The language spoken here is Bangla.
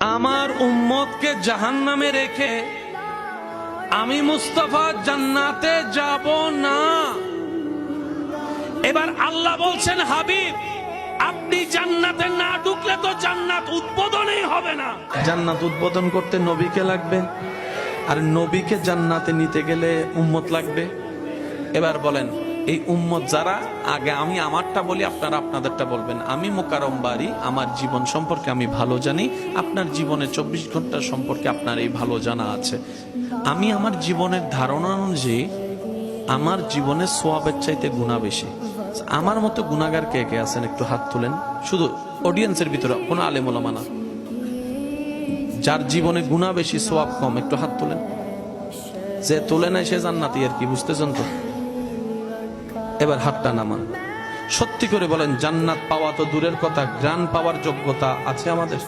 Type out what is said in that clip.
আমার উম্মতকে জাহান্নামে রেখে আমি মুস্তাফা জান্নাতে যাব না। এবার আল্লাহ বলছেন, হাবিব আপনি জান্নাতে না ঢুকলে তো জান্নাত উদ্বোধনই হবে না। জান্নাত উদ্বোধন করতে নবীকে লাগবে, আর নবীকে জান্নাতে নিতে গেলে উম্মত লাগবে। এবার বলেন, এই উম্মত যারা, আগে আমি আমারটা বলি, আপনারা আপনাদেরটা বলবেন। আমি মোকাররম বাড়ি, আমার জীবন সম্পর্কে আমি ভালো জানি, আপনার জীবনে 24 ঘন্টা সম্পর্কে আপনার এই ভালো জানা আছে। আমি আমার জীবনের ধারণা অনুযায়ী আমার জীবনে সোয়াবের চাইতে গুনাহ বেশি। আমার মতো গুনাহগার কে কে আছেন একটু হাত তুলেন, শুধু অডিয়েন্সের ভিতরে, কোনো আলেম ওলামা না। যার জীবনে গুনাহ বেশি সোয়াব কম, একটু হাত তুলেন। যে তুলে নেয় সে জান্নাতি আর কি, বুঝতেছেন তো? এবার হাতটা নামান। সত্যি করে বলেন, জান্নাত পাওয়া তো দূরের কথা, গ্রাণ পাওয়ার যোগ্যতা আছে আমাদের?